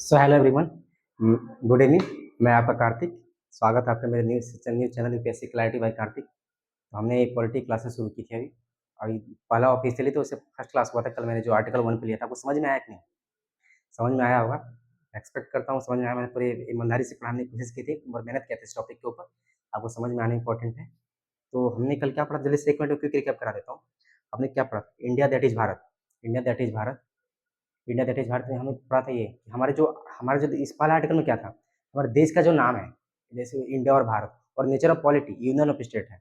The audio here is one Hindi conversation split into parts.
सो हेलो एवरीवन, गुड इवनिंग। मैं आपका कार्तिक। स्वागत है आपका मेरे news channel UPSC clarity by Kartik. तो हमने एक पॉलिटी क्लासेस शुरू की थी अभी। अभी पहला ऑफिशियली तो उससे फर्स्ट क्लास हुआ था कल। मैंने जो आर्टिकल 1 पे लिया था, आपको समझ में आया कि नहीं? समझ में आया होगा, एक्सपेक्ट करता हूँ समझ में आया। मैंने पूरी ईमानदारी से पढ़ाने की कोशिश की थी और मेहनत किया था इस टॉपिक के ऊपर। आपको समझ में आना इंपॉर्टेंट है। तो हमने कल क्या पढ़ा, जल्दी से 1 मिनट क्विक रिकैप करा देता हूँ। हमने क्या पढ़ा? India that is Bharat. India that is Bharat. India that is Bharat में हमें पढ़ा था ये कि हमारे जो इस पहले आर्टिकल में क्या था, हमारे देश का जो नाम है, जैसे इंडिया और भारत, और nature of polity union of state है।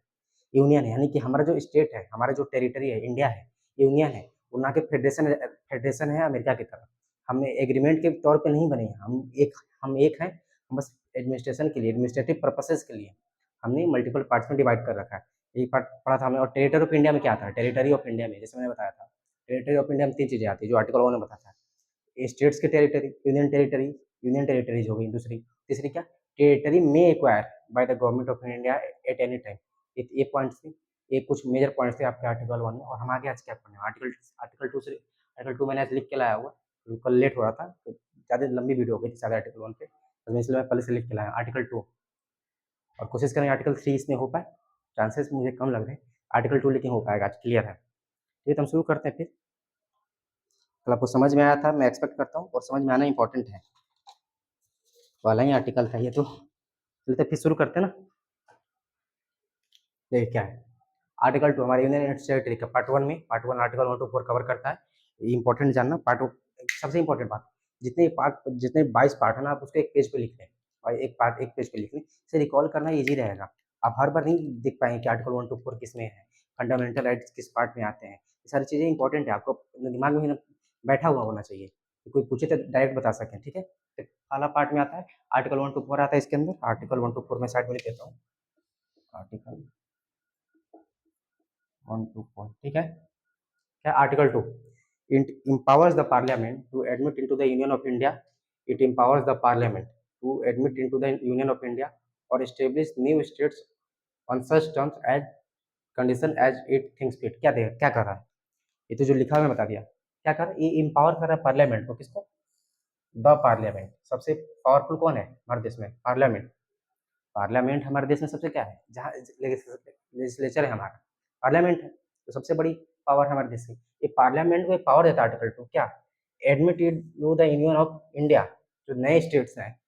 यूनियन है यानी कि हमारा जो स्टेट है, हमारा जो टेरिटरी है, इंडिया है, यूनियन है। और ना कि फेडरेशन है अमेरिका की तरह। हमने एग्रीमेंट के तौर पे नहीं बने हैं, हम एक हैं। हम बस एडमिनिस्ट्रेशन के लिए, एडमिनिस्ट्रेटिव पर्पसेस के लिए हमने मल्टीपल पार्ट्स में डिवाइड कर रखा है। एक पार्ट पढ़ा था हमने। और टेरिटरी ऑफ इंडिया में क्या था? टेरिटरी ऑफ इंडिया में जैसे मैंने बताया था, टेरिटरी ऑफ इंडिया में 3 चीज़ें आती हैं जो आर्टिकल 1 में बताया था। स्टेट्स की टेरिटरी, यूनियन टेरिटरीज हो गई दूसरी। तीसरी क्या? टेरिटरी में acquire by the government of India at any time. ये पॉइंट्स थे, ये कुछ मेजर पॉइंट्स थे आपके आर्टिकल 1 में। और हम आगे आज क्या पढ़ने हैं? आर्टिकल 2 से। आर्टिकल 2 मैंने आज लिख के लाया हुआ, तो कल लेट हो रहा था तो ज़्यादा लंबी वीडियो हो गई थी सारे आर्टिकल 1 पे, तो इसलिए मैं पहले से लिख के लाया आर्टिकल 2। और कोशिश करेंगे आर्टिकल 3 इसमें हो पाए। चांसेस मुझे कम लग रहे हैं आर्टिकल 2, लेकिन हो पाएगा आज, क्लियर है। ये तो हम शुरू करते हैं फिर। कल आपको समझ में आया था, मैं एक्सपेक्ट करता हूँ, और समझ में आना इंपॉर्टेंट है। वाला ही आर्टिकल था ये तो। चलते फिर शुरू करते हैं ना। देखिए क्या है आर्टिकल 2 हमारे यूनियन एंड टेरिटरी का पार्ट 1 में। पार्ट 1 आर्टिकल 1 to 4 कवर करता है। ये इंपॉर्टेंट जानना। सबसे इंपॉर्टेंट बात, जितने 22 पार्ट है ना, आप उसको एक पेज पे लिख लें। और एक पार्ट एक पेज पे लिख लें, इसे रिकॉल करना ईजी रहेगा। आप हर बार नहीं देख पाएंगे कि आर्टिकल 1 to 4 किस में है, फंडामेंटल राइट्स किस पार्ट में आते हैं। ये सारी चीज़ें इंपॉर्टेंट है, आपको दिमाग में बैठा हुआ होना चाहिए, कोई पूछे तो डायरेक्ट बता सकें। ठीक है, तो पहला पार्ट में आता है आर्टिकल 1 to 4 आता है इसके अंदर। आर्टिकल 1 to 4 में साइड में लिख देता हूँ। आर्टिकल 1 to 4, ठीक है। क्या? Article 2 it empowers the parliament to admit into the union of India. It empowers the parliament to admit into the union of India or establish new states on such terms as condition as it thinks fit। क्या कर रहा है? ये तो जो लिखा हुआ है बता दिया। क्या कर रहा है? ये इम्पावर कर रहा है पार्लियामेंट को। किसको? The parliament. सबसे पावरफुल कौन है हमारे देश में? पार्लियामेंट। पार्लियामेंट हमारे देश में सबसे क्या है, जहाँ लेजिस्लेचर है हमारा, पार्लियामेंट है। तो सबसे बड़ी पावर है हमारे देश की। ये पार्लियामेंट को पावर देता है आर्टिकल 2, क्या? Admitted to the union of India. जो नए स्टेट्स हैं,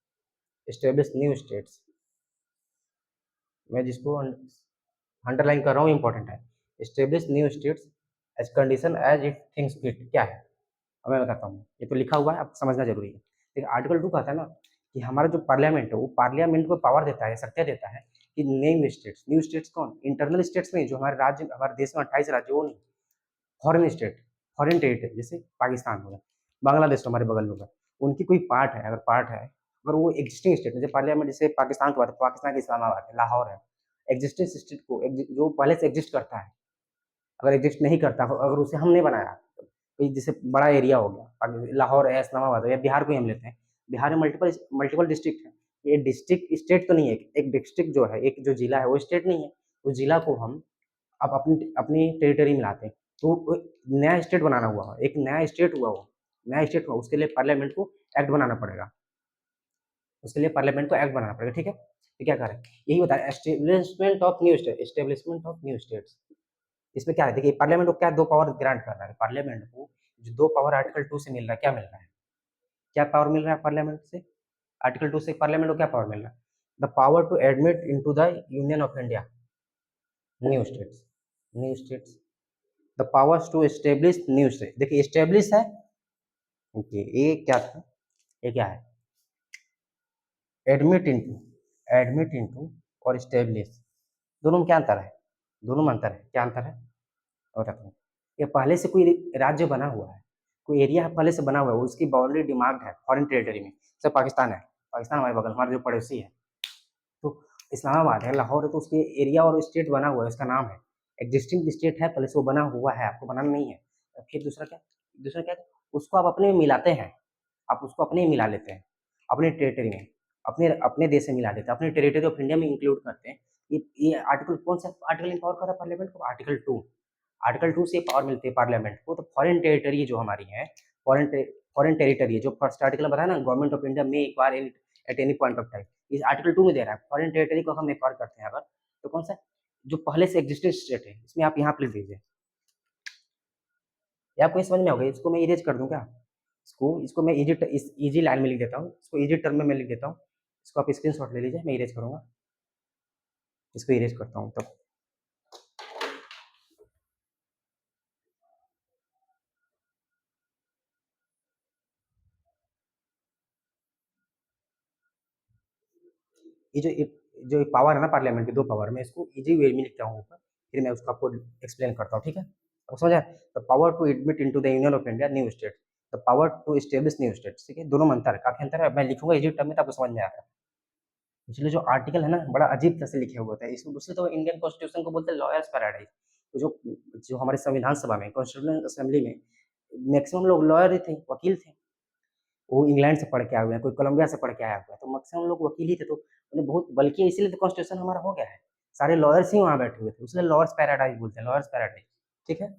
एस्टेब्लिश न्यू स्टेट्स। मैं जिसको अंडरलाइन कर रहा हूँ इंपॉर्टेंट है। Establish new states as condition as it things fit. क्या है? अब मैं बताता हूँ, ये तो लिखा हुआ है, आपको समझना जरूरी है। लेकिन आर्टिकल 2 कहता है ना कि हमारा जो पार्लियामेंट है, वो पार्लियामेंट को पावर देता है, शक्तियाँ देता है कि न्यू स्टेट्स कौन? इंटरनल स्टेट्स नहीं, जो हमारे राज्य, हमारे देश में 28 राज्य, वो नहीं। फॉरेन स्टेट, फॉरेन टेरिटरी, जैसे पाकिस्तान हो गया, बांग्लादेश तो हमारे बगल में होगा, उनकी कोई पार्ट है, अगर वो एग्जिस्टिंग स्टेट है, जैसे पार्लियामेंट, जैसे पाकिस्तान की बात है, पाकिस्तान की इस्लामाबाद है, लाहौर है, एग्जिस्टिंग स्टेट को जो पहले से एग्जिस्ट करता है, अगर एग्जिस्ट नहीं करता, अगर उसे हमने बनाया, कोई जैसे बड़ा एरिया हो गया, लाहौर है, इस्लामाबाद हो, या बिहार को ही हम लेते हैं। बिहार में मल्टीपल मल्टीपल डिस्ट्रिक्ट है। ये डिस्ट्रिक्ट स्टेट तो नहीं है। एक डिस्ट्रिक्ट जो है, एक जो जिला है, वो स्टेट नहीं है। उस जिला को हम अब अपनी अपनी टेरिटरी में लाते हैं। तो नया स्टेट बनाना हुआ, एक नया स्टेट हुआ, वो नया स्टेट हुआ, उसके लिए पार्लियामेंट को एक्ट बनाना पड़ेगा। उसके लिए पार्लियामेंट को एक्ट बनाना पड़ेगा। ठीक है, तो क्या करें? यही बता रहे, establishment of new state, establishment of new states. इसमें क्या है, देखिए पार्लियामेंट को क्या 2 पावर ग्रांट कर रहा है पार्लियामेंट को। जो 2 पावर आर्टिकल 2 से मिल रहा है, क्या मिल रहा है? क्या पावर मिल रहा है पार्लियामेंट से? आर्टिकल 2 से पार्लियामेंट को क्या पावर मिल रहा है? The power to admit into the union of India new states. New states, the powers to establish new state. देखिए एस्टेब्लिश है, ओके, ये क्या था? ये क्या है? एडमिट इनटू, एडमिट इनटू और एस्टेब्लिश, दोनों में क्या अंतर है? दोनों में अंतर है, क्या अंतर है? और बताता हूँ। ये पहले से कोई राज्य बना हुआ है, कोई एरिया पहले से बना हुआ है, उसकी बाउंड्री डिमार्क्ड है फॉरेन टेरिटरी में। जैसे पाकिस्तान है, पाकिस्तान हमारे बगल, हमारे जो पड़ोसी है, तो इस्लामाबाद है, लाहौर है, तो उसके एरिया और स्टेट बना हुआ है, उसका नाम है। एग्जिस्टिंग स्टेट है, पहले से वो बना हुआ है, आपको बनाना नहीं है। फिर दूसरा क्या, उसको आप अपने में मिलाते हैं, आप उसको अपने में मिला लेते हैं, अपने टेरिटरी में, अपने अपने देश में मिला देते हैं, अपने टेरिटरी ऑफ इंडिया में इंक्लूड करते हैं। ये आर्टिकल कौन सा आर्टिकल इंपावर कर रहा है पार्लियामेंट को? आर्टिकल 2। आर्टिकल 2 से पावर मिलती है पार्लियामेंट को। तो फॉरेन टेरिटरी जो हमारी है, फॉरेन फॉरेन टेरिटरी है, जो फर्स्ट आर्टिकल बताया ना, गवर्नमेंट ऑफ इंडिया में acquire at any point of time, इस आर्टिकल 2 में दे रहा है फॉरेन टेरिटरी को हम एक्वायर करते हैं अगर, तो कौन सा, जो पहले से एग्जिस्टिंग स्टेट है, इसमें आप यहाँ पे लिख दीजिए। ये आपको समझ में होगा, इसको मैं इरेज कर दूं क्या, इसको मैं इजी लाइन में लिख देता हूँ, इसको इजी टर्म में मैं लिख देता हूँ, इसको आप स्क्रीनशॉट ले लीजिए, मैं इरेज करूंगा, इसको इरेज करता हूँ। तो ये जो पावर है ना पार्लियामेंट की, दो पावर, मैं इसको इजी वे में लिखता हूँ ऊपर, फिर मैं उसको आपको एक्सप्लेन करता हूँ, ठीक है। आपको समझ आया, the power to admit into the union of India new state, the power to establish new state, ठीक है, दोनों में अंतर है, काफी अंतर है, मैं लिखूंगा इजी टर्म में तो आपको समझ में आ रहा है। इसलिए जो आर्टिकल है ना, बड़ा अजीब तरह से लिखे हुए होते हैं, इसको दूसरे तो इंडियन कॉन्स्टिट्यूशन को बोलते हैं लॉयर्स पैराडाइज, तो जो जो हमारे संविधान सभा में, कॉन्स्टिट्यूशन असेंबली में मैक्सिमम लोग लॉयर ही थे, वकील थे, वो इंग्लैंड से पढ़ के आए हुए हैं, कोई कोलंबिया से पढ़ के आया हुआ है, तो मैक्सिमम लोग वकील ही थे, तो उन्हें बहुत बल्कि इसीलिए तो कॉन्स्टिट्यूशन हमारा हो गया है, सारे लॉयर्स ही वहाँ बैठे हुए थे, इसलिए लॉयर्स पैराडाइज बोलते हैं, लॉयर्स पैराडाइज, ठीक है।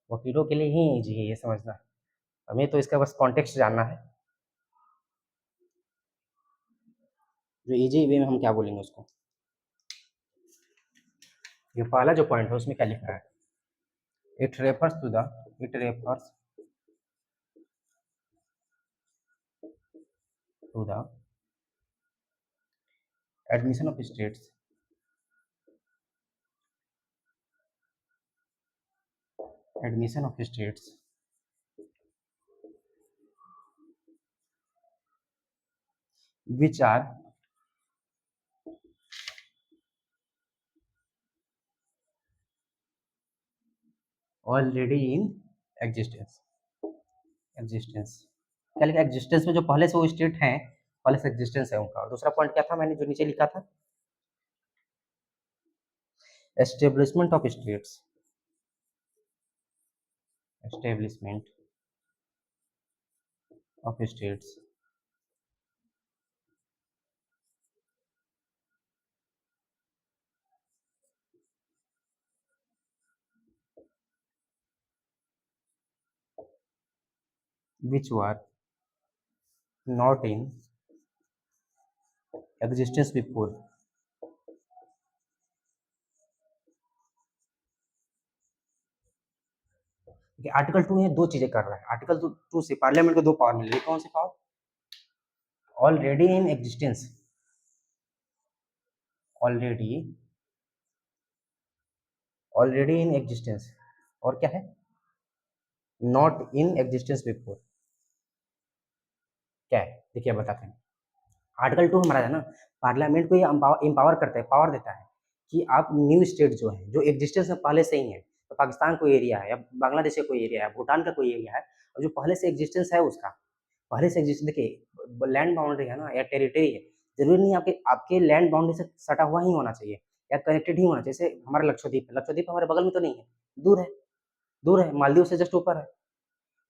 वकीलों के लिए ही ईजी है ये समझना, हमें तो इसका बस कॉन्टेक्स्ट जानना है, जो इजी वे में हम क्या बोलेंगे उसको। ये पहला जो पॉइंट है उसमें क्या लिखा है, it refers to the, it refers to the admission of states, admission of states which are already in existence, existence, क्या लिखा एग्जिस्टेंस में, जो पहले से वो स्टेट हैं, पहले से एग्जिस्टेंस है उनका, और दूसरा पॉइंट क्या था मैंने जो नीचे लिखा था, establishment of states, establishment of states which were not in existence before, article 2 ये दो चीजें कर रहा है, आर्टिकल 2 से पार्लियामेंट को दो पावर मिल रही है, कौन सी power, already in existence, already, already in existence, और क्या है, नॉट इन एग्जिस्टेंस बिफोर, क्या है देखिए बताते हैं। आर्टिकल 2 हमारा है ना, पार्लियामेंट को ये एम्पावर करता है, पावर देता है कि आप न्यू स्टेट जो है, जो एग्जिस्टेंस में पहले से ही है, तो पाकिस्तान कोई एरिया है या बांग्लादेश का कोई एरिया है, भूटान का कोई एरिया है, और जो पहले से एग्जिस्टेंस है उसका, पहले से एग्जिस्ट, देखिए लैंड बाउंड्री है ना या टेरिटरी है, जरूरी नहीं आपके आपके लैंड बाउंड्री से सटा हुआ ही होना चाहिए या कनेक्टेड ही होना चाहिए, जैसे हमारा लक्षद्वीप है, लक्षद्वीप हमारे बगल में तो नहीं है, दूर है, दूर है, मालदीव से जस्ट ऊपर है,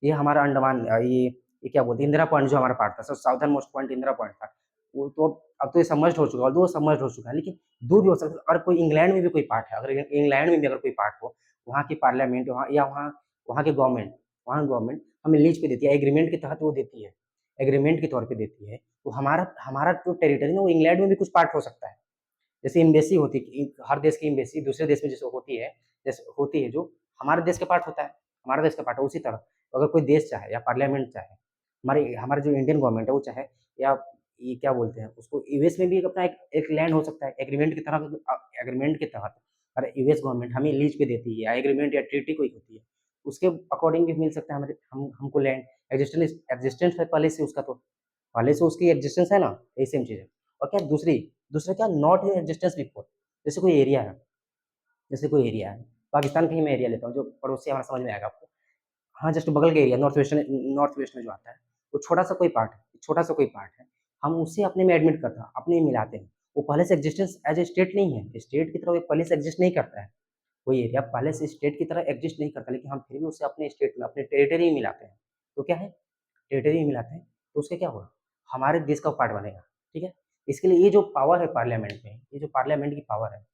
ये हमारा अंडमान, ये क्या बोलते हैं, इंदिरा पॉइंट जो हमारा पार्ट था, southern most point Indira point था, वो तो अब तो ये सबमर्ज्ड हो चुका है, वो सबमर्ज्ड हो चुका है, लेकिन दूर भी हो सकता है, अगर कोई इंग्लैंड में भी कोई पार्ट है, अगर इंग्लैंड में भी अगर कोई पार्ट हो, वहाँ की पार्लियामेंट, वहाँ या वहाँ वहाँ की गवर्नमेंट, वहाँ गवर्नमेंट हमें लीज पे देती है, एग्रीमेंट के तहत वो देती है, एग्रीमेंट के तौर पे देती है, तो हमारा हमारा जो टेरिटरी ना वो इंग्लैंड में भी कुछ पार्ट हो सकता है, जैसे एम्बेसी होती है, हर देश की एम्बेसी दूसरे देश में जैसे होती है, जैसे होती है, जो हमारे देश के पार्ट होता है, हमारा देश का पार्ट है, उसी तरह तो अगर कोई देश चाहे या पार्लियामेंट चाहे, हमारे हमारे जो इंडियन गवर्नमेंट है वो चाहे, या ये क्या बोलते हैं उसको, यूएस में भी अपना एक लैंड हो सकता है, एग्रीमेंट की तरह, एग्रीमेंट के तहत अगर यूएस गवर्नमेंट हमें लीज पे देती है या एग्रीमेंट या ट्रीटी कोई होती है, उसके अकॉर्डिंग भी मिल सकता है हमारे, हमको लैंड, एग्जिस्टेंस है पहले से उसका, तो पहले से उसकी एग्जिस्टेंस है ना, यही सेम चीज़ है। और क्या दूसरा क्या, नॉट इन एग्जिस्टेंस बिफोर, जैसे कोई एरिया है, जैसे कोई एरिया है, पाकिस्तान का ही मैं एरिया लेता हूँ, जो पड़ोसी हमारा समझ में आएगा आपको, हाँ जस्ट बगल का एरिया, नॉर्थ वेस्ट में जो आता है, वो छोटा सा कोई पार्ट है, छोटा सा कोई पार्ट है, हम उसे अपने में एडमिट करते हैं, अपने में मिलाते हैं, वो पहले से एग्जिस्टेंस एज ए स्टेट नहीं है, स्टेट की तरह वो पहले से एग्जिस्ट नहीं करता है, कोई एरिया पहले से स्टेट की तरह एग्जिस्ट नहीं करता, लेकिन हम फिर भी उसे अपने स्टेट में, अपने टेरिटरी में मिलाते हैं, तो क्या है, टेरिटरी में मिलाते हैं, तो उससे क्या होगा, हमारे देश का पार्ट बनेगा, ठीक है। इसके लिए ये जो पावर है पार्लियामेंट में, ये जो पार्लियामेंट की पावर है,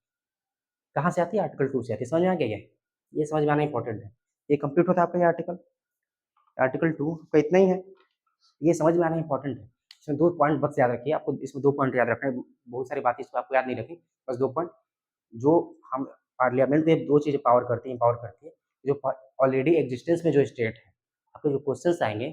कहाँ से आती है, आर्टिकल 2 से आती है, समझ में आ गया ये, ये समझ में आना इंपॉर्टेंट है। ये कंप्लीट होता है आपका ये आर्टिकल। आर्टिकल 2 का इतना ही है, ये समझ में आना इंपॉर्टेंट है। इसमें 2 पॉइंट बस याद रखिए, आपको इसमें 2 पॉइंट याद रखना है, बहुत सारी बातें इसको आपको याद नहीं रखनी, बस 2 पॉइंट। जो हम पार्लियामेंट में 2 चीज़ें पावर करती हैं, एम्पावर करती है, जो ऑलरेडी एग्जिस्टेंस में जो स्टेट है, आपके जो क्वेश्चंस आएंगे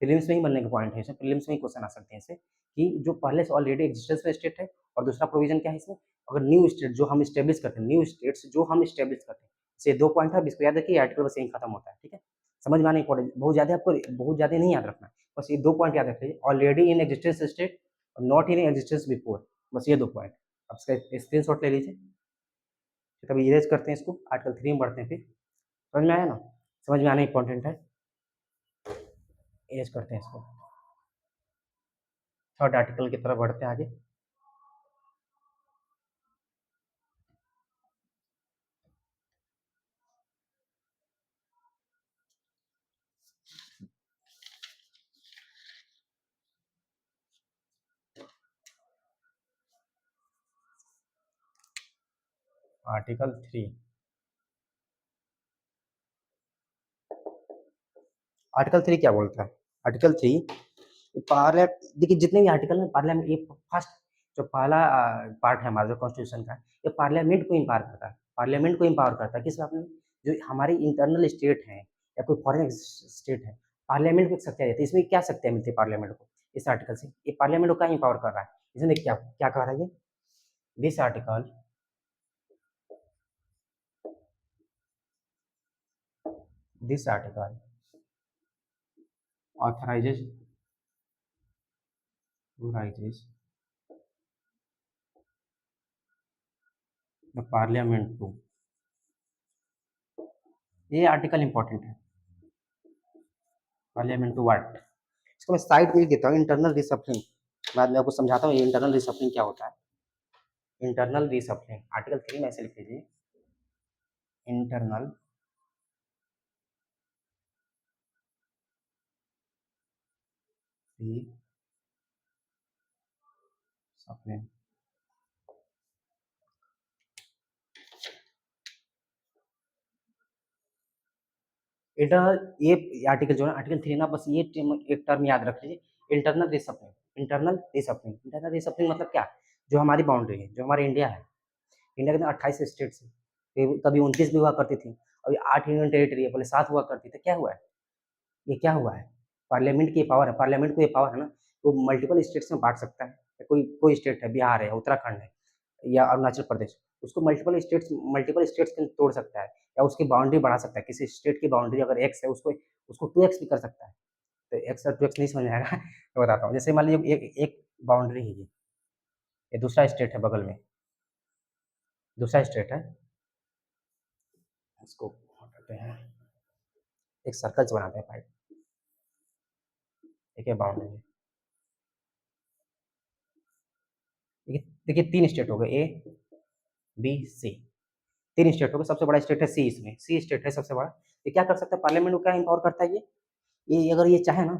प्रीलिम्स में ही बनने के पॉइंट है, इसमें प्रीलिम्स में ही क्वेश्चन आ सकते हैं इससे, कि जो पहले से ऑलरेडी एग्जिस्टेंस में स्टेट है, और दूसरा प्रोविजन क्या है इसमें, अगर न्यू स्टेट जो हम स्टेब्लिश करते हैं, न्यू स्टेट्स जो हम स्टेब्लिश करते हैं, ये 2 पॉइंट है, अब इसको याद रखिए, आर्टिकल बस यहीं खत्म होता है, ठीक है। समझ में आना इंपॉर्टेंट, बहुत ज़्यादा आपको बहुत ज़्यादा नहीं याद रखना, बस ये 2 पॉइंट याद रख लीजिए, ऑलरेडी इन एग्जिस्टेंस स्टेट और नॉट इन एग्जिस्टेंस बिफोर, बस ये 2 पॉइंट। अब इसका स्क्रीनशॉट ले लीजिए। कभी इरेज करते हैं इसको, आर्टिकल 3 में बढ़ते हैं फिर। समझ में आया ना, समझ में आना इंपॉर्टेंट है। इरेज करते हैं इसको, थर्ड आर्टिकल की तरफ बढ़ते हैं आगे। आर्टिकल 3, आर्टिकल 3 क्या बोलता है? आर्टिकल 3 पार्लियामेंट, देखिए जितने भी आर्टिकल हैं पार्लियामेंट, ये फर्स्ट जो पहला पार्ट है हमारा जो कॉन्स्टिट्यूशन का, ये पार्लियामेंट को इम्पावर करता है, पार्लियामेंट को इम्पावर करता है किस बात में, जो हमारी इंटरनल स्टेट है या कोई फॉरेन स्टेट है, पार्लियामेंट को एक शक्तियाँ देती है। इसमें क्या शक्तियाँ मिलती है पार्लियामेंट को इस आर्टिकल से? ये पार्लियामेंट को क्या इम्पावर कर रहा है, इसमें देखिए क्या क्या कह रहा है ये, this article, this article authorizes authorizes the parliament to, ये आर्टिकल इंपॉर्टेंट है, पार्लियामेंट टू व्हाट, इसको मैं साइड में लिख देता हूँ, इंटरनल रिसप्लिंग, बाद में आपको समझाता हूँ ये इंटरनल रिसप्लिंग क्या होता है। इंटरनल रिसप्लिंग आर्टिकल 3 में ऐसे लिख लीजिए, इंटरनल रिसप्लिंग, इंटरनल, ये आर्टिकल जो है आर्टिकल 3 ना, बस ये एक टर्म याद रख लीजिए, इंटरनल रिसप्लिंग, इंटरनल रिसप्लिंग, इंटरनल रिसप्लिंग मतलब क्या, जो हमारी बाउंड्री है, जो हमारा इंडिया है, इंडिया के अंदर 28 स्टेट्स है, कभी 29 भी हुआ करती थी, अभी 8 यूनियन टेरिटरी है, पहले 7 हुआ करती थी, क्या हुआ है, ये क्या हुआ है, पार्लियामेंट की पावर है, पार्लियामेंट को ये पावर है ना, वो मल्टीपल स्टेट्स में बांट सकता है, कोई कोई स्टेट है, बिहार है, उत्तराखंड है, या अरुणाचल प्रदेश, उसको मल्टीपल स्टेट्स में तोड़ सकता है, या उसकी बाउंड्री बढ़ा सकता है, किसी स्टेट की बाउंड्री अगर एक्स है, उसको उसको 2x भी कर सकता है। तो एक्स और 2x नहीं समझ में आएगा तो बताता हूँ, जैसे मान लीजिए एक एक बाउंड्री है, ये दूसरा स्टेट है बगल में, दूसरा स्टेट है, इसको हटाते हैं, एक सर्कल बनाते हैं, एक बाउंड्री है, देखिए 3 स्टेट हो गए, ए बी सी, 3 स्टेट हो गए, सबसे बड़ा स्टेट है सी, इसमें सी स्टेट है सबसे बड़ा, ये क्या कर सकता है, पार्लियामेंट को क्या इंपावर करता है ये अगर ये चाहे ना,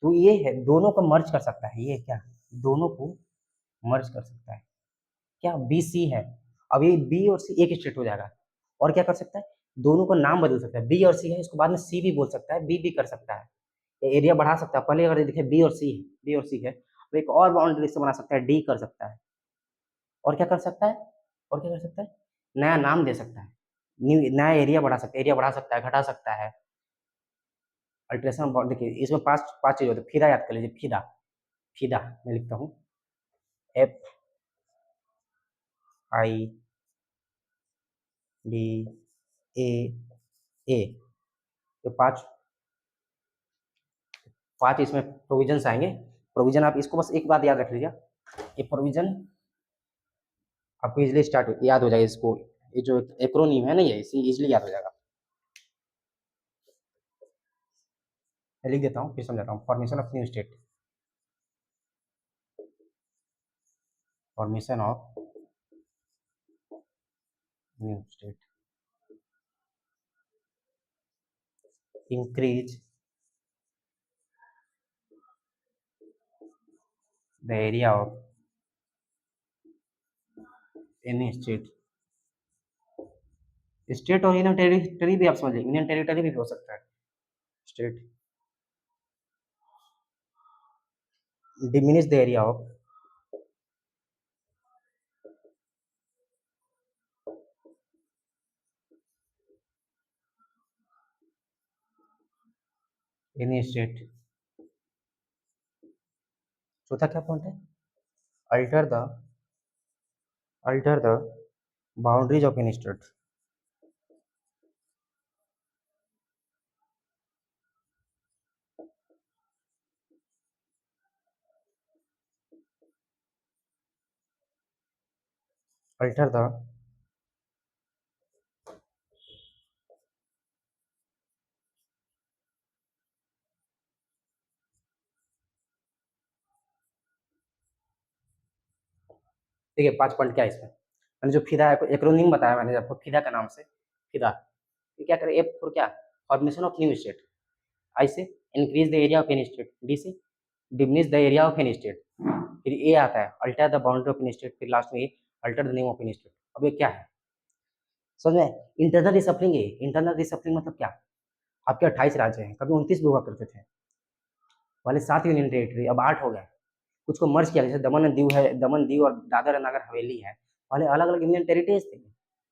तो ये है दोनों को मर्ज कर सकता है, ये क्या, दोनों को मर्ज कर सकता है, क्या बी सी है, अब ये बी और सी एक स्टेट हो जाएगा, और क्या कर सकता है, दोनों का नाम बदल सकता है, बी और सी है, इसको बाद में सी भी बोल सकता है, बी भी कर सकता है, एरिया बढ़ा सकता है, पहले अगर देखिए बी और सी है, बी और सी है, तो एक और बाउंड्री से बना सकता है, डी कर सकता है, और क्या कर सकता है, और क्या कर सकता है, नया नाम दे सकता है, न्यू नया एरिया बढ़ा सकता है, एरिया बढ़ा सकता है, घटा सकता है, अल्ट्रेशन बॉन्ड, देखिए इसमें 5 चीज होती है, फीदा याद कर लीजिए, फीदा, फीदा मैं लिखता हूँ, एफ आई डी ए ए, तो 5 इसमें प्रोविजंस आएंगे, प्रोविजन आप इसको बस एक बात याद रख लीजिए, ये प्रोविजन आपको इजिली स्टार्ट याद हो जाएगा, इसको ये जो एक्रोनीम है ना, ये इसी इजिली याद हो जाएगा, मैं लिख देता हूँ फिर समझाता हूँ, formation of new state, formation of new state, increase the area of any state state और यूनियन टेरिटरी भी आप समझिए, यूनियन टेरिटरी भी हो सकता है। State diminish the area of any state। चौथा क्या पॉइंट है? Alter the boundaries of any state. Alter the देखिए 5 पॉइंट क्या है इसमें। मैंने जो फिदा एक्रोनिम बताया मैंने आपको फिदा का नाम से, फिदा ये क्या करे, एफ फॉर क्या, formation of new state, I से increase the area of any state, D से diminish the area of any state, फिर ए आता है alter the boundary of any state, फिर लास्ट में alter the name of any state. अब ये क्या है समझ में? इंटरनल रिसप्लिंग है। इंटरनल रिसप्लिंग मतलब क्या, आपके 28 राज्य हैं, कभी 29 भी हुआ करते थे, पहले 7 यूनियन टेरिटरी अब 8 हो गए, कुछ को मर्ज किया, जैसे दमन एंड दीव है, दमन दीव और दादर और नगर हवेली है, पहले अलग अलग यूनियन टेरिटरीज थे,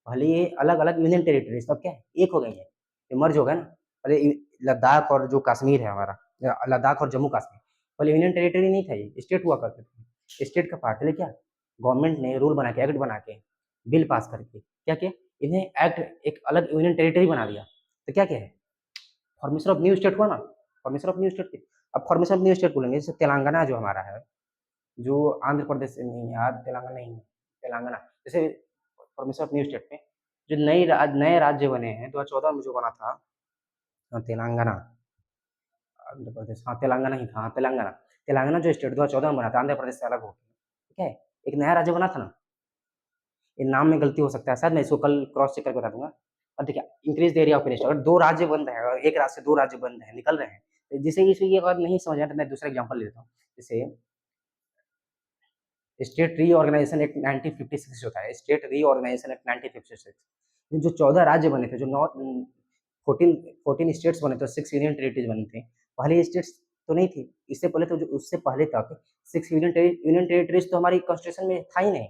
पहले ये अलग अलग यूनियन टेरिटरीज, अब क्या है एक हो गई है, ये मर्ज हो गया ना। पहले लद्दाख और जो कश्मीर है हमारा, लद्दाख और जम्मू कश्मीर पहले यूनियन टेरिटरी नहीं था, ये स्टेट हुआ करते थे, स्टेट का पार्ट है। क्या गवर्नमेंट ने रूल बना के, एक्ट बना के, बिल पास करके क्या किया, इन्हें एक्ट एक अलग यूनियन टेरिटरी बना दिया। तो क्या क्या है, फॉर्मेशन ऑफ न्यू स्टेट हुआ ना, फॉर्मेशन ऑफ न्यू स्टेट। अब फॉर्मेशन ऑफ न्यू स्टेट बोलेंगे, जैसे तेलंगाना जो हमारा है, जो आंध्र प्रदेश से नहीं यार, तेलंगाना नहीं है, तेलंगाना जैसे फॉर्मेशन ऑफ न्यू स्टेट में जो नए राज्य बने हैं 2014 में जो बना था, तेलंगाना, आंध्र प्रदेश, हाँ तेलंगाना ही था, हाँ तेलंगाना, तेलंगाना जो स्टेट 2014 में बना था आंध्र प्रदेश से अलग होकर, ठीक है, एक नया राज्य बना था ना। ये नाम में गलती हो सकता है, शायद मैं इसको कल क्रॉस चेक करके बता दूंगा। अब देखिए इंक्रीज द एरिया ऑफ अगर 2 राज्य बंद है और एक राज्य से 2 राज्य बंद है, निकल रहे हैं, तो जिसे इसे ये अगर नहीं समझ आया तो मैं दूसरा एग्जांपल लेता हूँ। जैसे स्टेट रीऑर्गेनाइजेशन एक्ट 1956 जो था, स्टेट रीऑर्गेनाइजेशन एक्ट 1956 में जो 14 राज्य बने थे, जो 14 स्टेट्स बने थे, 6 यूनियन टेरिटरीज बनी थी। पहले स्टेट्स तो नहीं थी, इससे पहले तो जो उससे पहले तक 6 यूनियन टेरिटरीज तो हमारी कॉन्स्टिट्यूशन में था ही नहीं।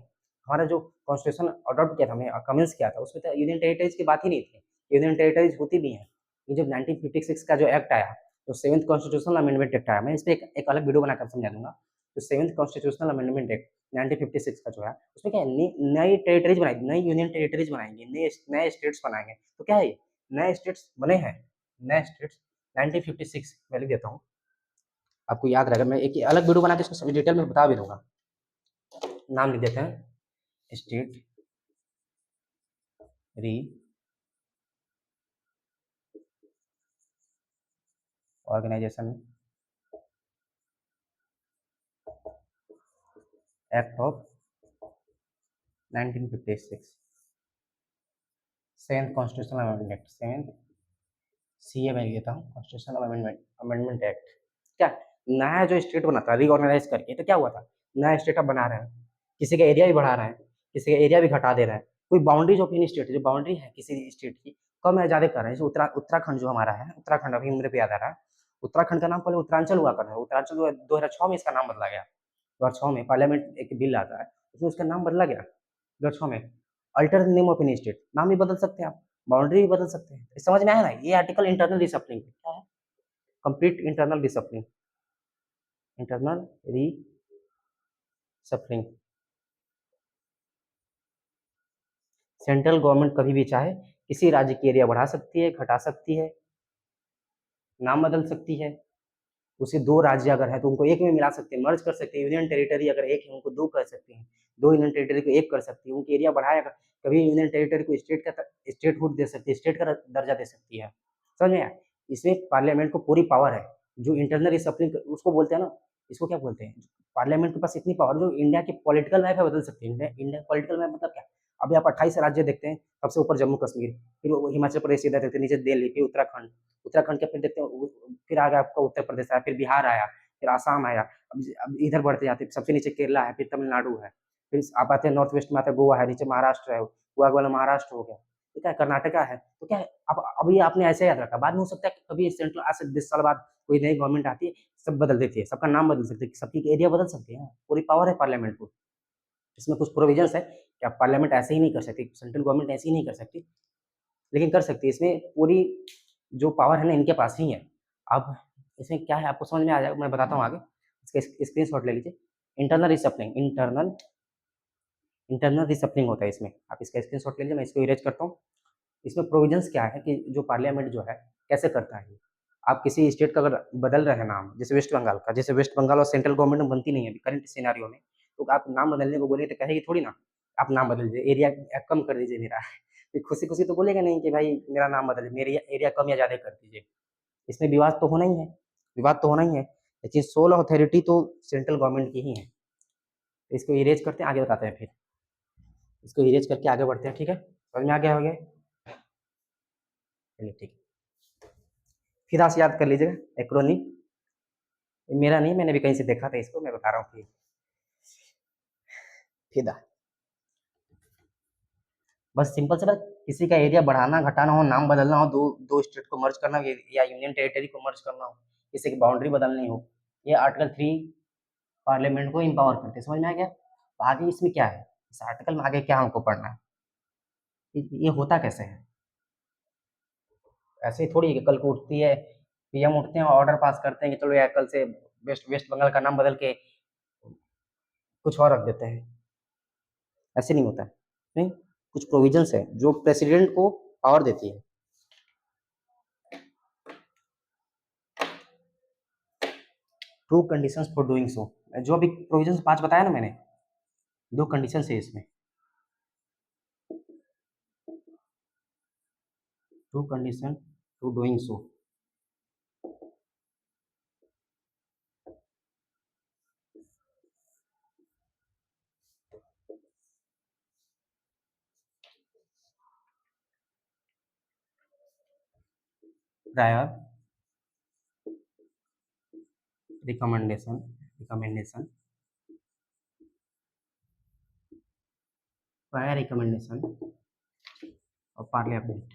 हमारा जो कॉन्स्टिट्यूशन अडॉप्ट किया था, हमने कमेंस किया था, उसमें तो यूनियन टेरिटरीज की बात ही नहीं थी। यूनियन टेरिटरीज होती भी हैं। ये जब 1956 का जो एक्ट आया, तो 7th कॉन्स्टिट्यूशनल अमेंडमेंट एक्ट आया, मैं इस पे एक अलग वीडियो बनाकर समझा दूंगा। तो 7th कॉन्स्टिट्यूशनल अमेंडमेंट एक्ट 1956 का जो है, उसमें क्या है, नई टेरिटरीज बनाएगी, नई यूनियन टेरिटरीज बनाएंगे, नए स्टेट्स बनाएंगे। तो क्या है, नए स्टेट्स बने हैं, नए स्टेट्स 1956 मैं लिख देता हूँ, आपको याद रहेगा, मैं एक अलग वीडियो बना के इसको डिटेल में बता भी दूंगा। नाम लिख देते हैं, state reorganisation act of 1956, 7th constitutional amendment act, 7th C A मैं लेता हूँ, कॉन्स्टिट्यूशनल अमेंडमेंट एक्ट। क्या नया जो स्टेट बना था रीऑर्गेनाइज करके, तो क्या हुआ था, नया स्टेट अब बना रहे हैं, किसी का एरिया भी बढ़ा रहे हैं, किसी का एरिया भी घटा दे रहे हैं, कोई बाउंड्रीज ऑफ एनी स्टेट, जो बाउंड्री है किसी स्टेट की कम या ज्यादा कर रहे हैं। जैसे उत्तराखंड जो हमारा है, उत्तराखंड अभी मेरे पे याद आ रहा है, उत्तराखंड का नाम पहले उत्तरांचल हुआ करता है, उत्तरांचल 2006 में इसका नाम बदला गया, 2006 में पार्लियामेंट एक बिल आता है, उसमें उसका नाम बदला गया 2006 में। Alter name of any state, नाम भी बदल सकते हैं आप, बाउंड्री भी बदल सकते हैं। समझ में आया ना, ये आर्टिकल इंटरनल डिसिप्लिन क्या है, complete internal discipline, internal discipline. Central government कभी भी चाहे किसी राज्य की एरिया बढ़ा सकती है, घटा सकती है, नाम बदल सकती है। उसे 2 राज्य अगर है तो उनको एक में मिला सकते हैं, मर्ज कर सकते हैं। यूनियन टेरिटरी अगर एक है, उनको 2 कर सकते हैं, 2 यूनियन टेरिटरी को 1 कर सकती है, उनकी एरिया बढ़ाया, कभी यूनियन टेरिटरी को स्टेटहुड दे सकती है, स्टेट का दर्जा दे सकती है। समझ में आया? इसमें पार्लियामेंट को पूरी पावर है। जो इंटरनल रिसप्लिंग उसको बोलते हैं ना, इसको क्या बोलते हैं, पार्लियामेंट के पास इतनी पावर जो इंडिया के पॉलिटिकल मैप है बदल सकती है। इंडिया पॉलिटिकल मैप मतलब क्या, अभी आप 28 राज्य देखते हैं, सबसे ऊपर जम्मू कश्मीर, फिर वो हिमाचल प्रदेश इधर देखते हैं, नीचे दिल्ली, फिर उत्तराखंड, उत्तराखंड के फिर देखते हैं, फिर आगे आपका उत्तर प्रदेश आया, फिर बिहार आया, फिर आसाम आया, अब इधर बढ़ते जाते, सबसे नीचे केरला है, फिर तमिलनाडु है, फिर आप आते हैं नॉर्थ वेस्ट में, आते हैं गोवा है, नीचे महाराष्ट्र है, गोवा वाला महाराष्ट्र हो गया, ठीक है, कर्नाटका है, तो क्या है, अब अभी आपने ऐसे याद रखा, बाद में हो सकता है कि कभी सेंट्रल आज से 10 साल बाद कोई नई गवर्नमेंट आती है, सब बदल देती है, सबका नाम बदल सकती है, सबकी एरिया बदल सकते हैं, पूरी पावर है पार्लियामेंट को। इसमें कुछ प्रोविजंस है कि आप पार्लियामेंट ऐसे ही नहीं कर सकती, सेंट्रल गवर्नमेंट ऐसे ही नहीं कर सकती, लेकिन कर सकती है। इसमें पूरी जो पावर है ना इनके पास ही है। अब इसमें क्या है आपको समझ में आ जाएगा, मैं बताता हूँ आगे। इसका स्क्रीनशॉट ले लीजिए। इंटरनल रिसप्लिंग, इंटरनल रिसप्लिंग होता है इसमें। आप इसका स्क्रीनशॉट ले लीजिए, मैं इसको इरेज करता हूँ। इसमें प्रोविजंस क्या है कि जो पार्लियामेंट जो है कैसे करता है। आप किसी स्टेट का अगर बदल रहे हैं नाम, जैसे वेस्ट बंगाल का, जैसे वेस्ट बंगाल और सेंट्रल गवर्नमेंट में बनती नहीं है अभी करंट सिनेरियो में, तो आप नाम बदलने को बोलिए तो कहेगी थोड़ी ना आप नाम बदल दीजिए, एरिया कम कर दीजिए मेरा। खुशी खुशी तो बोलेगा नहीं कि भाई मेरा नाम बदल, मेरे एरिया कम या ज्यादा कर दीजिए। इसमें विवाद तो होना ही है, विवाद तो होना ही है, लेकिन सोल अथॉरिटी तो सेंट्रल गवर्नमेंट की ही है। तो इसको इरेज करते हैं, आगे बताते हैं फिर। इसको इरेज करके आगे बढ़ते हैं, ठीक है, समझ में आ गया हो गया। चलिए ठीक, फिर आप याद कर लीजिएगा एक्रोनिम। मेरा नहीं, मैंने भी कहीं से देखा था इसको, मैं बता रहा हूँ फिर। फिदा, बस सिंपल से, बस किसी का एरिया बढ़ाना घटाना हो, नाम बदलना हो, दो दो स्टेट को मर्ज करना हो या यूनियन टेरिटरी को मर्ज करना हो, किसी की बाउंड्री बदलनी हो, ये आर्टिकल 3 पार्लियामेंट को इंपावर करते हैं। समझ में आ गया। तो आगे इसमें क्या है, इस आर्टिकल में आगे क्या हमको पढ़ना है, ये होता कैसे है। ऐसे ही थोड़ी है कि कल को उठती है पीएम, उठते हैं ऑर्डर पास करते हैं कि चलो यार कल से वेस्ट वेस्ट बंगाल का नाम बदल के कुछ और रख देते हैं, ऐसे नहीं होता है। नहीं, कुछ प्रोविजंस है जो प्रेसिडेंट को पावर देती है। To conditions for doing so, जो अभी प्रोविजंस 5 बताया ना मैंने, 2 कंडीशंस है इसमें, 2 condition to doing so. Prior recommendation, recommendation, prior recommendation और पार्लियामेंट।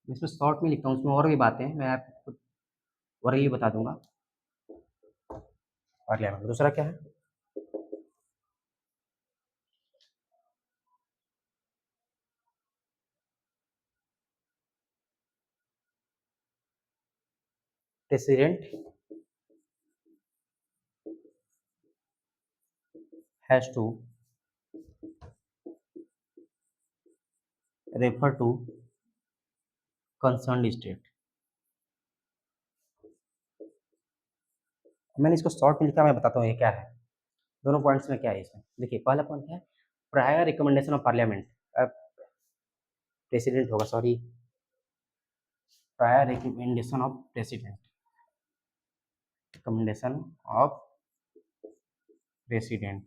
इसमें शॉर्ट में लिखता हूँ, उसमें और भी बातें हैं, मैं आपको और ये बता दूंगा। पार्लियामेंट दूसरा क्या है, president has to refer to concern state. मैंने इसको शॉर्ट में लिखा, मैं बताता हूँ ये क्या है, दोनों पॉइंट्स में क्या है इसमें। देखिए पहला पॉइंट है prior recommendation of parliament, president होगा, sorry, prior recommendation of president, recommendation of president.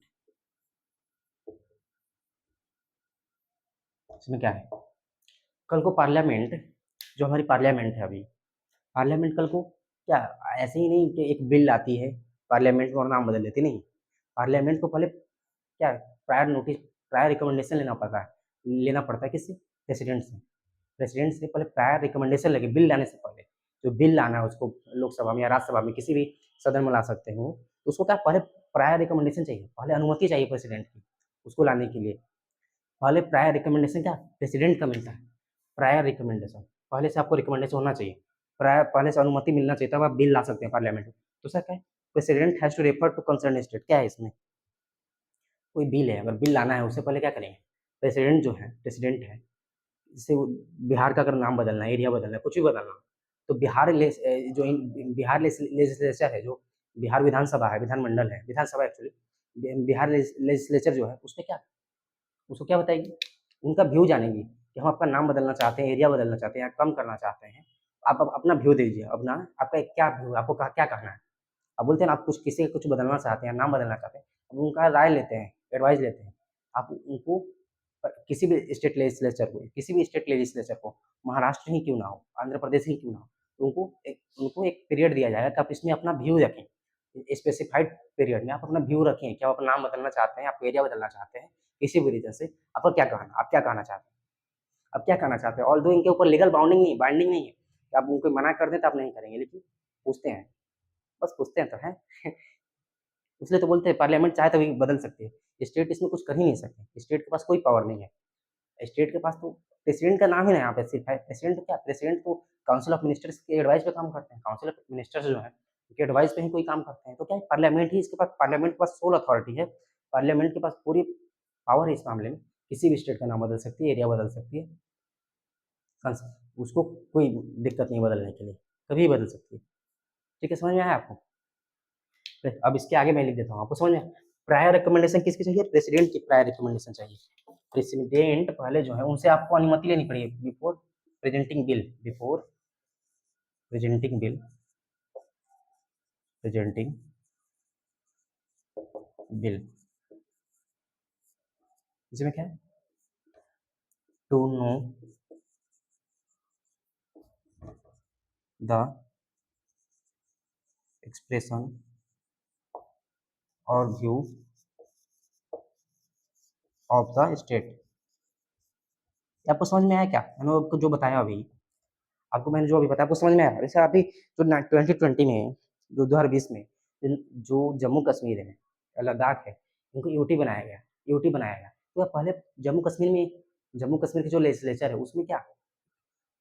इसमें क्या है, कल को पार्लियामेंट, जो हमारी पार्लियामेंट है अभी, पार्लियामेंट कल को क्या ऐसे ही नहीं कि एक बिल आती है पार्लियामेंट में और नाम बदल देती, नहीं, पार्लियामेंट को पहले क्या प्रायर नोटिस, प्रायर रिकमेंडेशन लेना पड़ता है किससे, प्रेसिडेंट से। प्रेसिडेंट से पहले प्रायर रिकमेंडेशन लगे, बिल लाने से पहले जो बिल लाना है उसको लोकसभा में या राज्यसभा में किसी भी सदन में ला सकते हो, तो उसको क्या पहले प्रायर रिकमेंडेशन चाहिए, पहले अनुमति चाहिए प्रेसिडेंट की उसको लाने के लिए। पहले प्रायर रिकमेंडेशन क्या प्रेसिडेंट का मिलता है, प्रायर रिकमेंडेशन पहले से आपको रिकमेंडेशन होना चाहिए, प्रायर पहले से अनुमति मिलना चाहिए, तब आप बिल ला सकते हैं पार्लियामेंट में। तो सर क्या है, president has to refer to concern state, क्या है इसमें, कोई बिल है अगर बिल लाना है उससे पहले क्या करेंगे, प्रेसिडेंट जो है, प्रेसिडेंट है, जैसे बिहार का अगर नाम बदलना है, एरिया बदलना है, कुछ भी बदलना, तो जो बिहार लेजिस्लेचर है, जो बिहार विधानसभा है, विधानमंडल है, विधानसभा एक्चुअली, बिहार लेजिस्लेचर जो है उसमें क्या, उसको क्या बताएगी, उनका व्यू जानेगी कि हम आपका नाम बदलना चाहते हैं, एरिया बदलना चाहते हैं, कम करना चाहते हैं, आप अपना व्यू दीजिए, अपना आपका क्या व्यू, आपको क्या कहना है। अब बोलते हैं ना आप कुछ किसी का कुछ बदलना चाहते हैं, नाम बदलना चाहते हैं, अब उनका राय लेते हैं, एडवाइस लेते हैं, आप उनको किसी भी स्टेट लेजिस्लेचर को, किसी भी स्टेट लेजिस्लेचर को, महाराष्ट्र ही क्यों ना हो, आंध्र प्रदेश ही क्यों ना हो, तो उनको एक पीरियड दिया जाएगा कि आप इसमें अपना व्यू रखें, स्पेसिफाइड पीरियड में आप अपना व्यू रखें कि आप अपना नाम बदलना चाहते हैं, आप एरिया बदलना चाहते हैं, किसी भी रीजन से आपका क्या कहना, आप क्या कहना चाहते हैं। अब क्या कहना चाहते हैं, ऑल्दो इनके ऊपर लीगल बाइंडिंग नहीं है कि आप उनको मना कर दें तो आप नहीं करेंगे, लेकिन पूछते हैं, बस पूछते हैं तो है। इसलिए तो बोलते हैं पार्लियामेंट चाहे तभी बदल सकती है, स्टेट इसमें कुछ कर ही नहीं सकते, स्टेट के पास कोई पावर नहीं है। स्टेट के पास तो प्रेसिडेंट का नाम ही ना यहाँ पे सिर्फ है, प्रेसिडेंट तो क्या, प्रेसिडेंट तो काउंसिल ऑफ मिनिस्टर्स के एडवाइस पे काम करते हैं, काउंसिल ऑफ मिनिस्टर्स जो है उनके एडवाइस पे ही कोई काम करते हैं, तो क्या है, पार्लियामेंट ही इसके पास, पार्लियामेंट के पास सोल अथॉरिटी है, पार्लियामेंट के पास पूरी पावर है इस मामले में, किसी भी स्टेट का नाम बदल सकती है, एरिया बदल सकती है, उसको कोई दिक्कत नहीं बदलने के लिए, कभी बदल सकती है। ठीक है, समझ में आया आपको? अब इसके आगे मैं लिख देता हूँ, आपको समझ में? प्रायर रिकमेंडेशन किसकी चाहिए? प्रेसिडेंट की प्रायर रिकमेंडेशन चाहिए। प्रेसिडेंट पहले जो है उनसे आपको अनुमति लेनी पड़ेगी before presenting bill, before presenting bill, presenting bill, इसमें क्या है, टू नो द एक्सप्रेशन और व्यू ऑफ द स्टेट। आपको समझ में आया क्या मैंने आपको जो बताया अभी, आपको मैंने जो अभी बताया आपको समझ में आया? जैसे अभी जो 2020 में, जो 2020 में जो जम्मू कश्मीर है, लद्दाख है, उनको यूटी बनाया गया, यूटी बनाया गया, तो पहले जम्मू कश्मीर में, जम्मू कश्मीर की जो लेजिस्लेचर है उसमें क्या,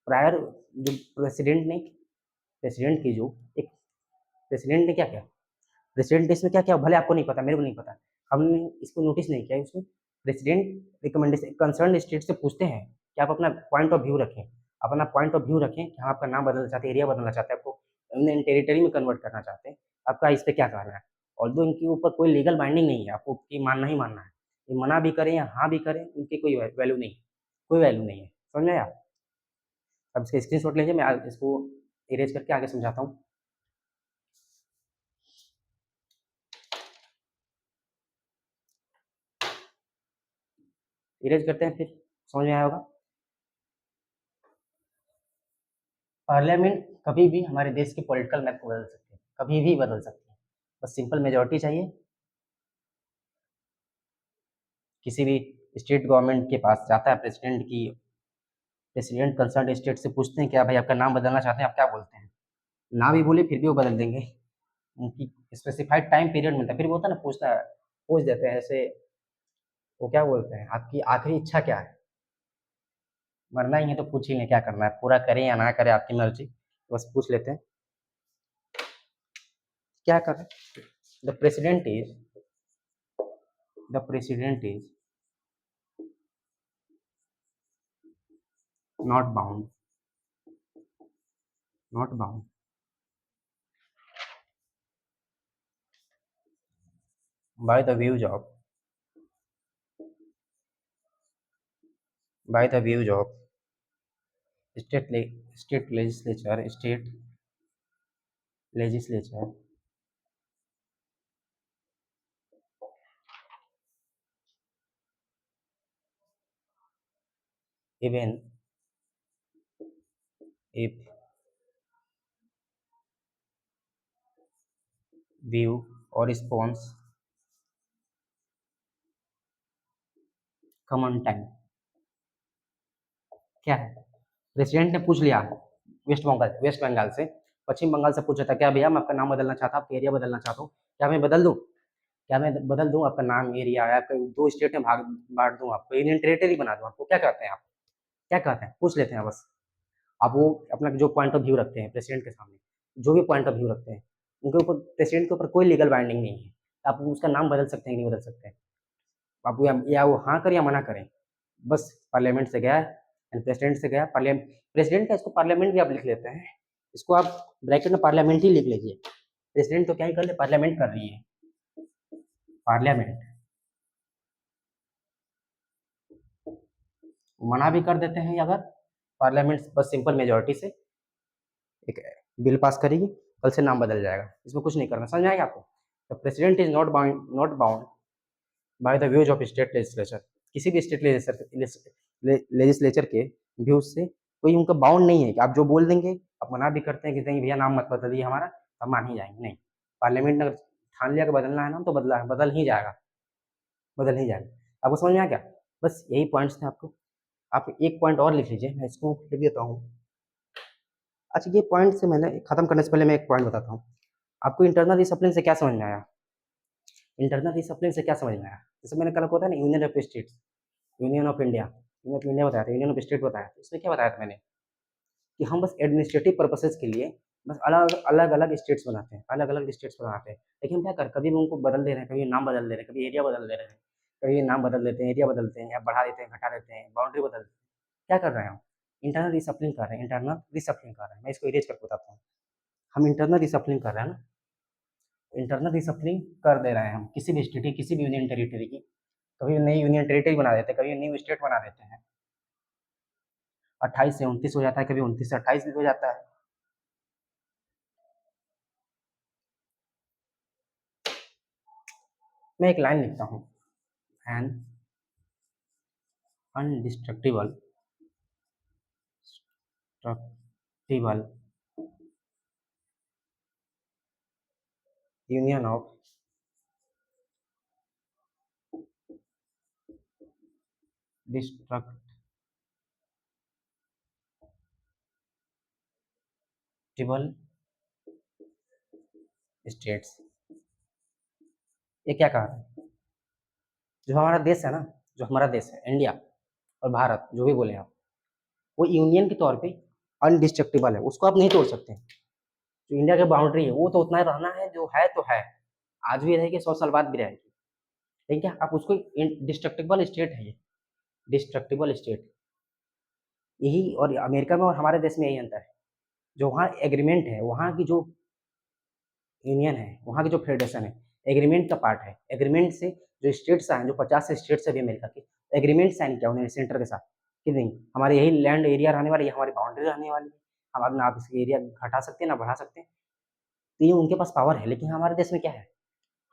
प्रायर जो प्रेसिडेंट ने, प्रेसिडेंट की जो एक, प्रेसिडेंट ने क्या किया, प्रेसिडेंट ने इसमें क्या किया, भले आपको नहीं पता, मेरे को नहीं पता, हमने इसको नोटिस नहीं किया, उसमें प्रेसिडेंट रिकमेंडेशन कंसर्न स्टेट से पूछते हैं कि आप अपना पॉइंट ऑफ व्यू रखें, अपना पॉइंट ऑफ व्यू रखें कि हम आपका नाम बदलना चाहते हैं, एरिया बदलना चाहते हैं, आपको इंडियन टेरिटरी में कन्वर्ट करना चाहते हैं, आपका इस पर क्या कहना है। ऑल्दो इनके ऊपर कोई लीगल बाइंडिंग नहीं है, आपको ये मानना ही मानना है, ये मना भी करें या हाँ भी करें, इनकी कोई वैल्यू नहीं, कोई वैल्यू नहीं है, समझ में आया? अब इसका स्क्रीन शॉट लीजिए, मैं इसको इरेज करके आगे समझाता हूँ। इरेज करते हैं, फिर समझ में आया होगा। पार्लियामेंट कभी भी हमारे देश के पॉलिटिकल मैप को बदल सकती है, कभी भी बदल सकती है, बस सिंपल मेजोरिटी चाहिए। किसी भी स्टेट गवर्नमेंट के पास जाता है प्रेसिडेंट की, प्रेसिडेंट कंसर्न स्टेट से पूछते हैं क्या भाई आपका नाम बदलना चाहते हैं, आप क्या बोलते हैं, ना भी बोले फिर भी वो बदल देंगे, उनकी स्पेसिफाइड टाइम पीरियड मिलता है, फिर वो होता है ना, पूछता है, पूछ देते हैं ऐसे, वो क्या बोलते हैं, आपकी आखिरी इच्छा क्या है, मरना ही है तो पूछ ही लें क्या करना है, पूरा करें या ना करें आपकी मर्जी, बस पूछ लेते हैं क्या करें। The president is, the president is not bound, not bound by the views of, by the views of state state legislature, state legislature, even if view or response come on time। क्या है, प्रेसिडेंट ने पूछ लिया वेस्ट बंगाल से, पश्चिम बंगाल से पूछा था क्या भैया मैं आपका नाम बदलना चाहता हूँ, आपका एरिया बदलना चाहता हूँ, क्या मैं बदल दूँ, क्या मैं बदल दूँ आपका नाम, एरिया, आपका 2 स्टेट में भाग बांट दूँ, आपको यूनियन टेरिटरी बना दूँ, आपको क्या कहते हैं आप, क्या कहते हैं, पूछ लेते हैं बस। आप वो अपना जो पॉइंट ऑफ व्यू रखते हैं प्रेसिडेंट के सामने, जो भी पॉइंट ऑफ व्यू रखते हैं, उनके ऊपर, प्रेसिडेंट के ऊपर कोई लीगल बाइंडिंग नहीं है, आप उसका नाम बदल सकते हैं कि नहीं बदल सकते हैं, आप या वो हाँ करें या मना करें, बस पार्लियामेंट से गया प्रेसिडेंट से गया, पार्लियामेंट, प्रेसिडेंट का इसको पार्लियामेंट भी आप लिख लेते हैं, इसको आप ब्रैकेट में पार्लियामेंट ही लिख लीजिए, प्रेसिडेंट तो क्या ही कर ले, पार्लियामेंट कर रही है, पार्लियामेंट मना भी कर देते हैं अगर पार्लियामेंट बस सिंपल मेजोरिटी से एक बिल पास करेगी, कल से नाम बदल जाएगा, इसमें कुछ नहीं करना, समझ में आएगा आपको। The president is not bound by the views of state legislature, किसी भी स्टेट लेजिस्लेचर के व्यूज से कोई उनका बाउंड नहीं है कि आप जो बोल देंगे, आप मना भी करते हैं कि नहीं भैया नाम मत बदलिए हमारा, हम मान ही जाएंगे, नहीं, पार्लियामेंट ने ठान लिया कि बदलना है नाम तो बदल ही जाएगा, बदल ही जाएगा। आपको समझ में आया क्या? बस यही पॉइंट्स थे आपको, आप एक पॉइंट और लिख लीजिए, मैं इसको लिख देता हूँ। अच्छा, ये पॉइंट से मैंने खत्म करने से पहले मैं एक पॉइंट बताता हूँ। आपको इंटरनल डिसिप्लिन से क्या समझ में आया? इंटरनल डिसिप्लिन से क्या समझ में आया? जैसे मैंने कल बताया ना, union of states, union of India, union of India बताया था, यूनियन ऑफ स्टेट बताया था। इसमें क्या बताया था मैंने कि हम बस एडमिनिस्ट्रेटिव पर्पसेस के लिए बस अलग अलग अलग स्टेट्स बनाते हैं, अलग अलग स्टेट्स बनाते हैं। लेकिन हम क्या कर, कभी भी उनको बदल दे रहे हैं, कभी नाम बदल दे रहे हैं, कभी एरिया बदल दे रहे हैं, कभी नाम बदल देते हैं, एरिया बदलते हैं, या बढ़ा देते हैं, घटा देते हैं, बाउंड्री बदल देते हैं। क्या कर रहे हैं हम? इंटरनल रिसप्लिंग कर रहे हैं, इंटरनल रिसप्लिंग कर रहे हैं। मैं इसको इरेज करके बताता हूँ। हम इंटरनल रिसप्लिंग कर रहे हैं ना, इंटरनल रिसप्लिंग कर दे रहे हैं हम किसी भी स्टेट की, किसी भी यूनियन टेरिटरी की। कभी नई यूनियन टेरिटरी बना देते हैं, कभी न्यू स्टेट बना देते हैं। 28 से 29 हो जाता है, कभी 29 से 28 भी हो जाता है। मैं एक लाइन लिखता हूँ, an indestructible structible union of destructible states. ये क्या कहा है? जो हमारा देश है ना, जो हमारा देश है इंडिया और भारत, जो भी बोले आप, वो यूनियन के तौर पे अनडिस्ट्रक्टिबल है, उसको आप नहीं तोड़ सकते। जो इंडिया की बाउंड्री है वो तो उतना ही रहना है, जो है तो है, आज भी रहेगी, 100 साल बाद भी रहेगी। लेकिन क्या आप उसको, डिस्ट्रक्टिबल स्टेट है ये, डिस्ट्रक्टिबल स्टेट। यही, और अमेरिका में और हमारे देश में यही अंतर है। जो वहाँ एग्रीमेंट है, वहाँ की जो यूनियन है, वहाँ की जो फेडरेशन है, एग्रीमेंट का पार्ट है। एग्रीमेंट से जो स्टेट्स आए, जो 50 स्टेट्स है अभी अमेरिका के, एग्रीमेंट साइन किया उन्होंने सेंटर के साथ कि नहीं, हमारे यही लैंड एरिया रहने वाली है, हमारी बाउंड्री रहने वाली है, हम अब ना आप इसकी एरिया घटा सकते हैं ना बढ़ा सकते हैं। तो ये उनके पास पावर है। लेकिन हमारे देश में क्या है,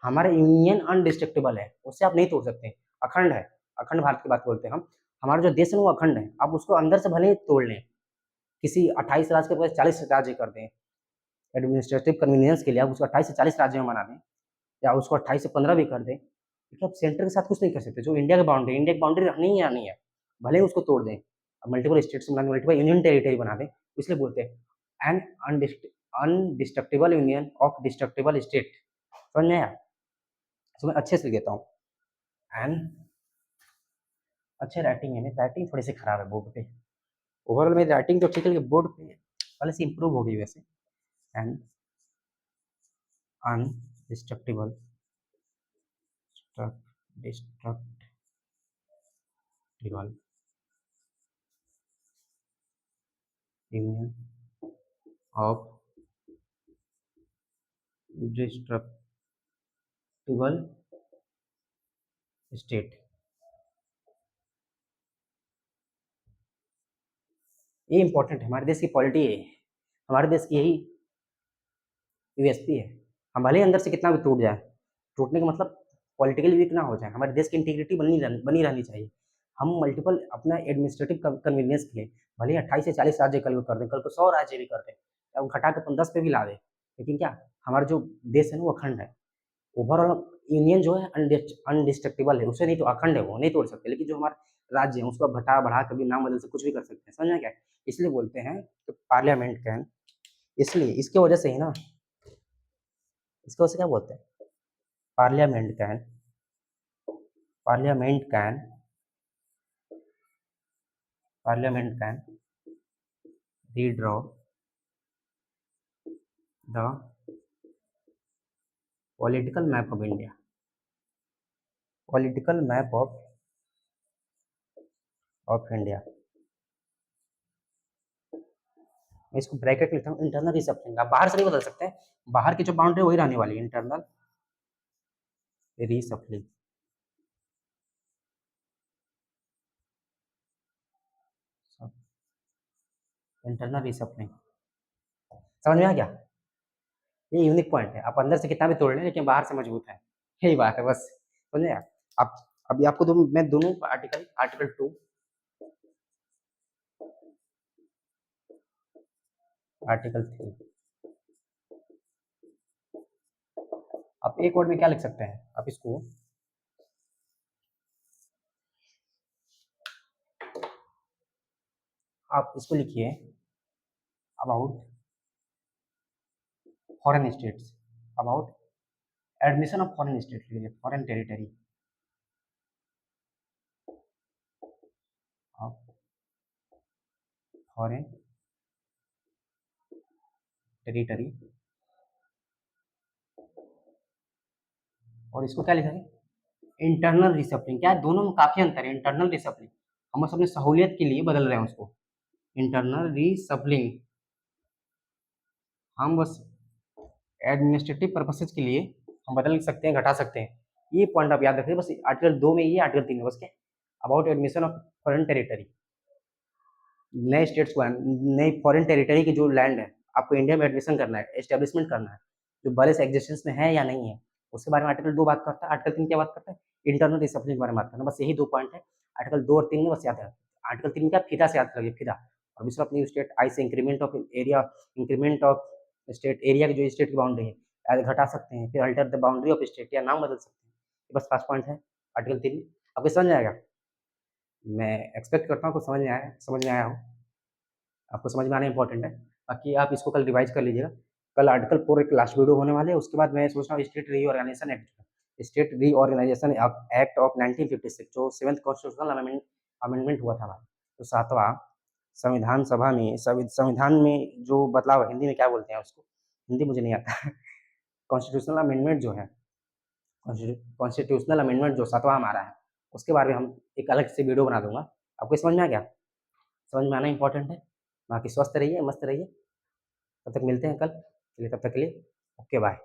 हमारा यूनियन अनडिस्ट्रक्टिबल है, उससे आप नहीं तोड़ सकते, अखंड है। अखंड भारत की बात बोलते हैं हम। हमारा जो देश है वो अखंड है, आप उसको अंदर से भले ही तोड़ लें, किसी 28 राज्य के पास 40 राज्य कर दें, एडमिनिस्ट्रेटिव कन्वीनियंस के लिए आप उसको 28 से 40 राज्य में बना दें, या उसको 28 से 15 भी कर दें, लेकिन आप सेंटर के साथ कुछ नहीं कर सकते। जो इंडिया की बाउंड्री, इंडिया की बाउंड्री रहनी ही रहनी है, भले ही उसको तोड़ दें, अब मल्टीपल स्टेट्स बना दें, मल्टीपल यूनियन टेरिटरी बना दें, इसलिए बोलते हैं an indestructible union of destructible state. समझ में आया? तो मैं अच्छे से लिख देता हूँ, एन, अच्छे राइटिंग है, मेरी राइटिंग थोड़ी सी खराब है बोर्ड पे। ओवरऑल मेरी राइटिंग तो ठीक है, बोर्ड पे पहले से इंप्रूव हो गई वैसे। An indestructible destructible union of destructible state. ये इंपॉर्टेंट है, हमारे देश की पॉलिटी है, हमारे देश की यही यूएसपी है। हम भले ही अंदर से कितना भी टूट जाए, टूटने का मतलब पॉलिटिकली वीक ना हो जाए, हमारे देश की इंटीग्रिटी बनी रहनी चाहिए। हम मल्टीपल अपना एडमिनिस्ट्रेटिव कन्वीनियंस के लिए भले ही 28 से 40 राज्य कल को कर दें, कल को 100 राज्य भी कर दें, या घटा के 10 पे भी ला दें, लेकिन क्या, हमारा जो देश है ना वो अखंड है। ओवरऑल यूनियन जो है अनडिस्ट्रक्टिबल है, उसे नहीं तो अखंड है, वो नहीं तोड़ सकते। लेकिन जो हमारे राज्य है उसको आप घटा बढ़ा कभी नाम बदल से कुछ भी कर सकते हैं। समझ में क्या? इसलिए बोलते हैं कि पार्लियामेंट कैन, इसलिए इसके वजह से ही ना, इसकी वजह से क्या बोलते हैं, parliament can, parliament can, parliament can redraw the political map of India, political map of India. मैं इसको ब्रैकेट लिखता हूँ, इंटरनल रिसप्लिंग। आप बाहर से नहीं बदल सकते हैं, बाहर की जो बाउंड्री वही रहने वाली है, इंटरनल रिसप्लिंग। इंटरनल रिसप्लिंग, समझ में आ गया? ये यूनिक पॉइंट है, आप अंदर से कितना भी तोड़ लें लेकिन बाहर से मजबूत है, यही बात है बस। समझे आप? अभी आपको मैं दोनों आर्टिकल, आर्टिकल 2, आर्टिकल 3, आप एक वर्ड में क्या लिख सकते हैं, आप इसको आप इसको लिखिए about foreign states, about admission of foreign state, लीजिए foreign territory of foreign territory, और इसको क्या लिखा है, इंटरनल रिसप्लिंग। क्या है, दोनों में काफी अंतर है। इंटरनल रिसप्लिंग हम बस अपनी सहूलियत के लिए बदल रहे हैं उसको, इंटरनल रिसप्लिंग हम बस एडमिनिस्ट्रेटिव पर्पसेज के लिए हम बदल सकते हैं, घटा सकते हैं। ये पॉइंट आप याद रखिए बस। आर्टिकल 2 में ये, आर्टिकल 3 में बस क्या, about admission of foreign territory, नए स्टेट्स को, नई फॉरेन टेरिटरी की जो लैंड है आपको इंडिया में एडमिशन करना है, एस्टेब्लिशमेंट करना है, जो बड़े से एग्जिस्टेंस में है या नहीं है, उसके बारे में आर्टिकल 2 बात करता है। आर्टिकल 3 क्या बात करता है, इंटरनल डिसिप्लिन के बारे में बात करना। बस यही 2 पॉइंट है आर्टिकल 2 और 3 में, बस याद है। आर्टिकल 3 क्या, फिदा से याद करिए, फिदा। और दूसरा अपनी स्टेट आई से increment of area, increment of state area की, जो स्टेट की बाउंड्री है घटा सकते हैं, फिर alter the boundary of state या नाम बदल सकते हैं। ये बस 5 पॉइंट है आर्टिकल 3 में। आपको समझ में आएगा, मैं एक्सपेक्ट करता हूँ आपको समझ में आया हो। आपको समझ में आना इंपॉर्टेंट है। बाकी आप इसको कल रिवाइज कर लीजिएगा। कल आर्टिकल 4 एक लास्ट वीडियो होने वाले है, उसके बाद मैं सोच रहा हूँ state reorganisation act, state reorganisation act of 1956 जो 7th कॉन्स्टिट्यूशनल अमेंडमेंट हुआ था हमारा, तो 7वां संविधान सभा में, संविधान में जो बदलाव है, हिंदी में क्या बोलते हैं उसको, हिंदी मुझे नहीं आता कॉन्स्टिट्यूशनल अमेंडमेंट जो है, कॉन्स्टिट्यूशनल अमेंडमेंट जो 7वां हमारा है, उसके बारे में हम एक अलग से वीडियो बना दूंगा। आपको समझ में आ गया, समझ में आना इंपॉर्टेंट है। बाकी स्वस्थ रहिए, मस्त रहिए। तब तक मिलते हैं कल, चलिए तब तक के लिए ओके बाय।